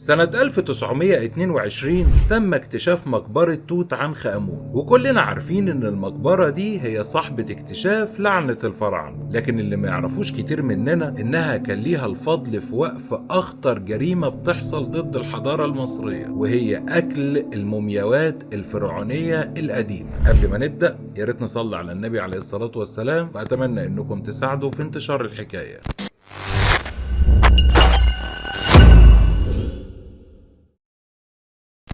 سنة 1922 تم اكتشاف مقبرة توت عنخ آمون، وكلنا عارفين ان المقبرة دي هي صاحبة اكتشاف لعنة الفراعنة. لكن اللي ما يعرفوش كتير مننا انها كان ليها الفضل في وقف اخطر جريمة بتحصل ضد الحضارة المصرية، وهي اكل المومياوات الفرعونية القديمة. قبل ما نبدأ يا ريت نصلي على النبي عليه الصلاة والسلام، واتمنى انكم تساعدوا في انتشار الحكاية.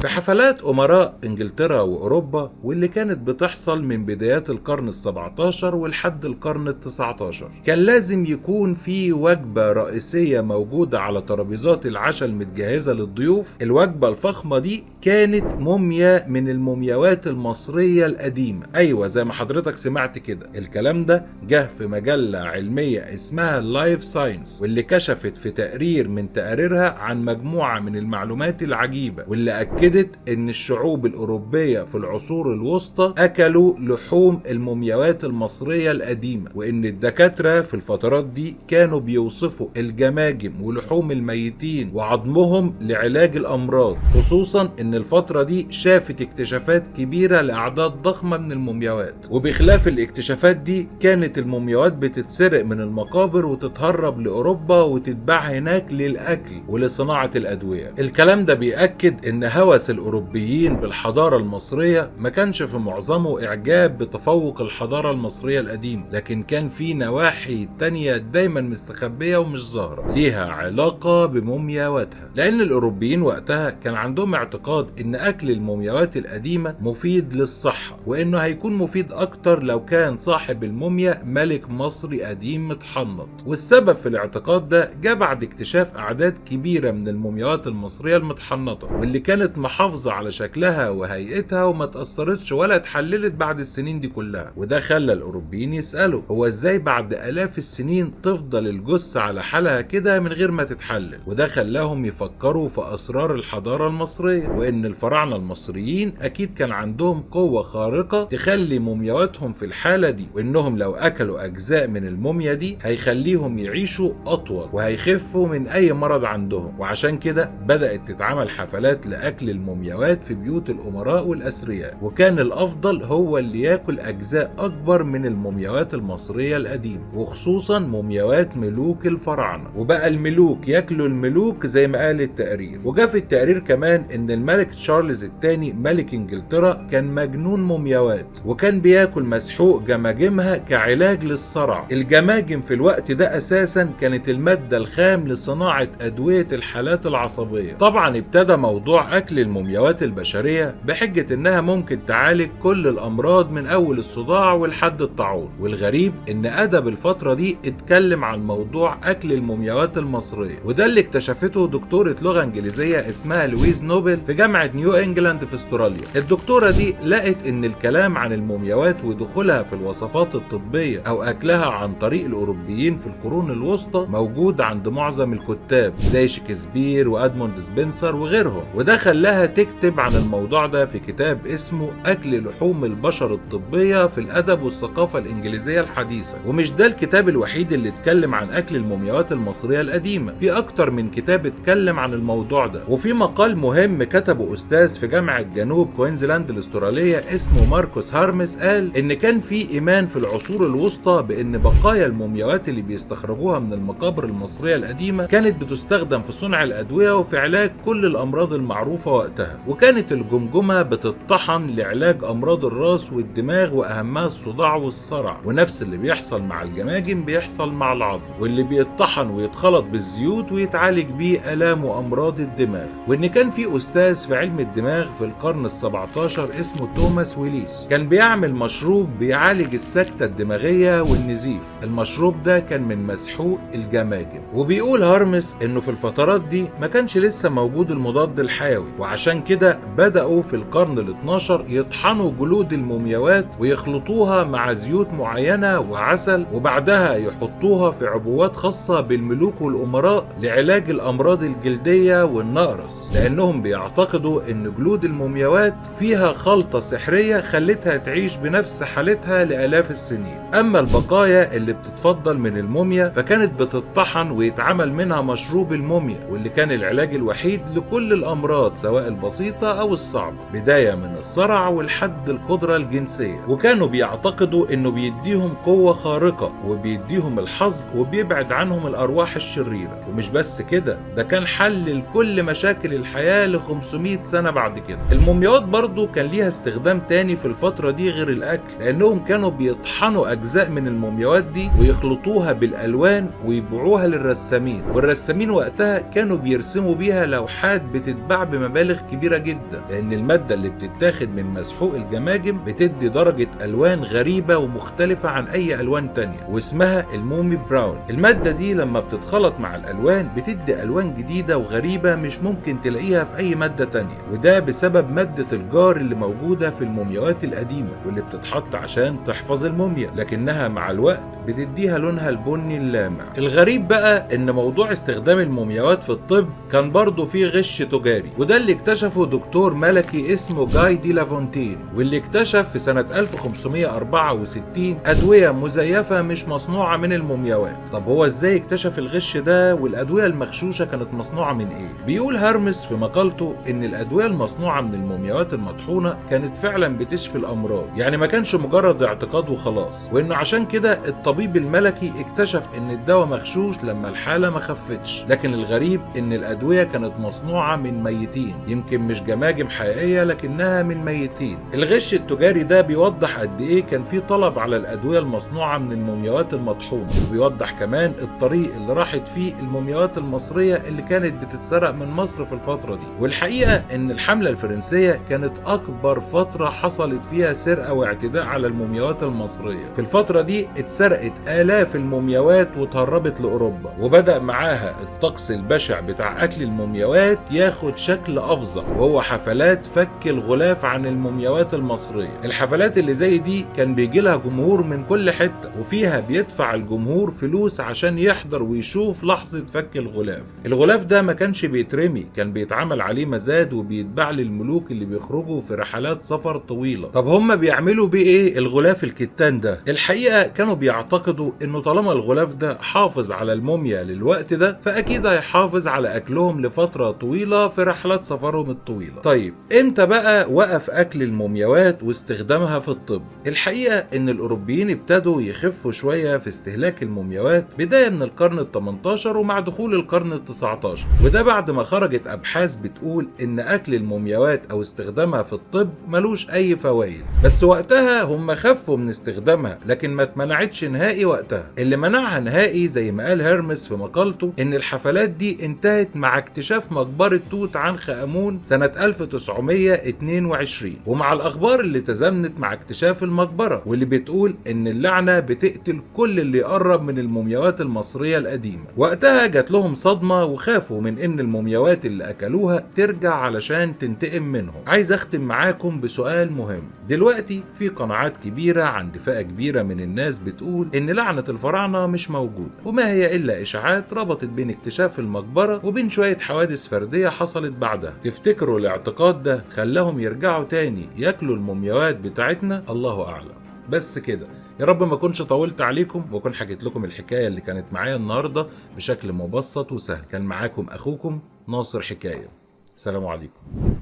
في حفلات أمراء إنجلترا وأوروبا، واللي كانت بتحصل من بدايات القرن ال17 ولحد القرن ال19، كان لازم يكون في وجبة رئيسية موجودة على ترابيزات العشاء المتجهزة للضيوف. الوجبة الفخمة دي كانت موميا من المومياوات المصرية القديمة. أيوة، زي ما حضرتك سمعت كده، الكلام ده جه في مجلة علمية اسمها لايف ساينس، واللي كشفت في تقرير من تقاريرها عن مجموعة من المعلومات العجيبة، واللي أكدت ان الشعوب الاوروبيه في العصور الوسطى اكلوا لحوم المومياوات المصريه القديمه، وان الدكاتره في الفترات دي كانوا بيوصفوا الجماجم ولحوم الميتين وعظمهم لعلاج الامراض، خصوصا ان الفتره دي شافت اكتشافات كبيره لاعداد ضخمه من المومياوات. وبخلاف الاكتشافات دي، كانت المومياوات بتتسرق من المقابر وتتهرب لاوروبا وتتباع هناك للاكل ولصناعه الادويه. الكلام ده بيأكد ان هوس الأوروبيين بالحضارة المصرية ما كانش في معظمه إعجاب بتفوق الحضارة المصرية القديمة، لكن كان في نواحي تانية دايما مستخبية ومش ظاهرة ليها علاقة بمومياواتها، لأن الأوروبيين وقتها كان عندهم اعتقاد إن أكل المومياوات القديمة مفيد للصحة، وإنه هيكون مفيد أكتر لو كان صاحب الموميا ملك مصري قديم متحنط. والسبب في الاعتقاد ده جاء بعد اكتشاف أعداد كبيرة من المومياوات المصرية المتحنطة، واللي كانت محافظة على شكلها وهيئتها وما تأثرتش ولا اتحللت بعد السنين دي كلها. وده خلى الأوروبيين يسألوا هو ازاي بعد آلاف السنين تفضل الجثة على حالها كده من غير ما تتحلل. وده خلاهم يفكروا في أسرار الحضارة المصرية، وإن الفراعنة المصريين أكيد كان عندهم قوة خارقة تخلي مومياواتهم في الحالة دي، وإنهم لو أكلوا أجزاء من الموميا دي هيخليهم يعيشوا أطول وهيخفوا من أي مرض عندهم. وعشان كده بدأت تتعمل حفلات لأكل المومياوات في بيوت الأمراء والأثرياء، وكان الأفضل هو اللي ياكل أجزاء أكبر من المومياوات المصرية القديمة، وخصوصا مومياوات ملوك الفراعنة. وبقى الملوك ياكلوا الملوك زي ما قال التقرير. وجاء في التقرير كمان إن الملك تشارلز الثاني ملك إنجلترا كان مجنون مومياوات، وكان بياكل مسحوق جماجمها كعلاج للصرع. الجماجم في الوقت ده أساسا كانت المادة الخام لصناعة أدوية الحالات العصبية. طبعا ابتدى موضوع أكل المومياوات البشرية بحجة إنها ممكن تعالج كل الأمراض من أول الصداع ولحد الطاعون. والغريب إن أدب الفترة دي اتكلم عن موضوع أكل المومياوات المصرية، وده اللي اكتشفته دكتورة لغة إنجليزية اسمها لويز نوبل في جامعة نيو إنجلاند في استراليا. الدكتورة دي لقت إن الكلام عن المومياوات ودخولها في الوصفات الطبية أو أكلها عن طريق الأوروبيين في القرون الوسطى موجود عند معظم الكتاب زي شكسبير وأدموند سبنسر وغيرهم، وده خلاها تكتب عن الموضوع ده في كتاب اسمه أكل لحوم البشر الطبية في الأدب والثقافة الإنجليزية الحديثة. ومش ده الكتاب الوحيد اللي اتكلم عن أكل المومياوات المصرية القديمة، في أكتر من كتاب اتكلم عن الموضوع ده. وفي مقال مهم كتبه أستاذ في جامعة جنوب كوينزلاند الأسترالية اسمه ماركوس هارمس، قال إن كان في إيمان في العصور الوسطى بإن بقايا المومياوات اللي بيستخرجوها من المقابر المصرية القديمة كانت بتستخدم في صنع الأدوية وفي علاج كل الأمراض المعروفة وقتها. وكانت الجمجمة بتطحن لعلاج أمراض الراس والدماغ وأهمها الصداع والصرع، ونفس اللي بيحصل مع الجماجم بيحصل مع العظم، واللي بيطحن ويتخلط بالزيوت ويتعالج بيه آلام وأمراض الدماغ. وإن كان في أستاذ في علم الدماغ في القرن ال17 اسمه توماس ويليس كان بيعمل مشروب بيعالج السكتة الدماغية والنزيف. المشروب ده كان من مسحوق الجماجم. وبيقول هارمس إنه في الفترات دي ما كانش لسه موجود المضاد الحيوي، عشان كده بدأوا في القرن ال12 يطحنوا جلود المومياوات ويخلطوها مع زيوت معينة وعسل، وبعدها يحطوها في عبوات خاصة بالملوك والأمراء لعلاج الأمراض الجلدية والنقرس، لأنهم بيعتقدوا إن جلود المومياوات فيها خلطة سحرية خلتها تعيش بنفس حالتها لآلاف السنين. أما البقايا اللي بتتفضل من الموميا فكانت بتطحن ويتعمل منها مشروب الموميا، واللي كان العلاج الوحيد لكل الأمراض سواء البسيطة أو الصعبة، بداية من الصرع والحد القدرة الجنسية. وكانوا بيعتقدوا إنه بيديهم قوة خارقة وبيديهم الحظ وبيبعد عنهم الأرواح الشريرة. ومش بس كده، ده كان حل لكل مشاكل الحياة ل 500 سنة بعد كده. المومياوات برضو كان ليها استخدام تاني في الفترة دي غير الأكل، لأنهم كانوا بيطحنوا أجزاء من المومياوات دي ويخلطوها بالألوان ويبيعوها للرسامين، والرسامين وقتها كانوا بيرسموا بيها لوحات بتتباع بمبالغ كبيرة جدا، لأن المادة اللي بتتاخد من مسحوق الجماجم بتدي درجة ألوان غريبة ومختلفة عن أي ألوان تانية، واسمها المومي براون. المادة دي لما بتتخلط مع الألوان بتدي ألوان جديدة وغريبة مش ممكن تلاقيها في أي مادة تانية، وده بسبب مادة الجار اللي موجودة في المومياوات القديمة واللي بتتحط عشان تحفظ الموميا، لكنها مع الوقت بتديها لونها البني اللامع. الغريب بقى ان موضوع استخدام المومياوات في الطب كان برضه فيه غش تجاري، وده اللي اكتشفه دكتور ملكي اسمه جاي دي لافونتين، واللي اكتشف في سنة 1564 أدوية مزيفة مش مصنوعة من المومياوات. طب هو ازاي اكتشف الغش ده والأدوية المغشوشة كانت مصنوعة من ايه؟ بيقول هرمس في مقالته ان الأدوية المصنوعة من المومياوات المطحونة كانت فعلا بتشفي الأمراض، يعني ما كانش مجرد اعتقاد وخلاص، وانه عشان كده الطبيب الملكي اكتشف ان الدواء مغشوش لما الحالة ما خفتش. لكن الغريب ان الأدوية كانت مصنوعة من ميتين، يمكن مش جماجم حقيقية لكنها من ميتين. الغش التجاري ده بيوضح قد ايه كان في طلب على الأدوية المصنوعة من المومياوات المطحونة، وبيوضح كمان الطريق اللي راحت فيه المومياوات المصرية اللي كانت بتتسرق من مصر في الفترة دي. والحقيقة ان الحملة الفرنسية كانت اكبر فترة حصلت فيها سرقة واعتداء على المومياوات المصرية. في الفترة دي اتسرقت آلاف المومياوات وتهربت لأوروبا، وبدأ معاها الطقس البشع بتاع أكل المومياوات ياخد شكل أفظع، وهو حفلات فك الغلاف عن المومياوات المصرية. الحفلات اللي زي دي كان بيجي لها جمهور من كل حتة، وفيها بيدفع الجمهور فلوس عشان يحضر ويشوف لحظة فك الغلاف. الغلاف ده ما كانش بيترمي، كان بيتعمل عليه مزاد وبيتباع للملوك اللي بيخرجوا في رحلات سفر طويلة. طب هم بيعملوا بيه ايه الغلاف الكتان ده؟ الحقيقة كانوا بيعتقدوا انه طالما الغلاف ده حافظ على الموميا للوقت ده فاكيد هيحافظ على اكلهم لفترة طويلة في رحلات سفرهم الطويلة. طيب امتى بقى وقف اكل المومياوات واستخدامها في الطب؟ الحقيقة ان الاوروبيين ابتدوا يخفوا شوية في استهلاك المومياوات بداية من القرن ال18 ومع دخول القرن ال19، وده بعد ما خرجت ابحاث بتقول ان اكل المومياوات او استخدامها في الطب ملوش اي فوائد. بس وقتها هم خفوا من استخدامها، لكن ما اتمنعتش نهائي وقتها. اللي منعها نهائي زي ما قال هرمس في مقالته ان الحفلات دي انتهت مع اكتشاف مقبرة توت عنخ آمون سنة 1922، ومع الاخبار اللي تزامنت مع اكتشاف المقبرة واللي بتقول ان اللعنة بتقتل كل اللي يقرب من المومياوات المصرية القديمة. وقتها جات لهم صدمة وخافوا من ان المومياوات اللي اكلوها ترجع علشان تنتقم منهم. عايز اختم معاكم بسؤال مهم. دلوقتي في قناعات كبيرة عند فئة كبيرة من الناس بتقول ان لعنة الفراعنة مش موجودة، وما هي الا اشاعات ربطت بين اكتشاف المقبرة وبين شوية حوادث فردية حصلت بعدها. تفتكروا الاعتقاد ده خلاهم يرجعوا تاني ياكلوا المومياوات بتاعتنا؟ الله اعلم. بس كده، يا رب ما كنتش طولت عليكم واكون حكيت لكم الحكاية اللي كانت معايا النهاردة بشكل مبسط وسهل. كان معاكم اخوكم ناصر حكاية. السلام عليكم.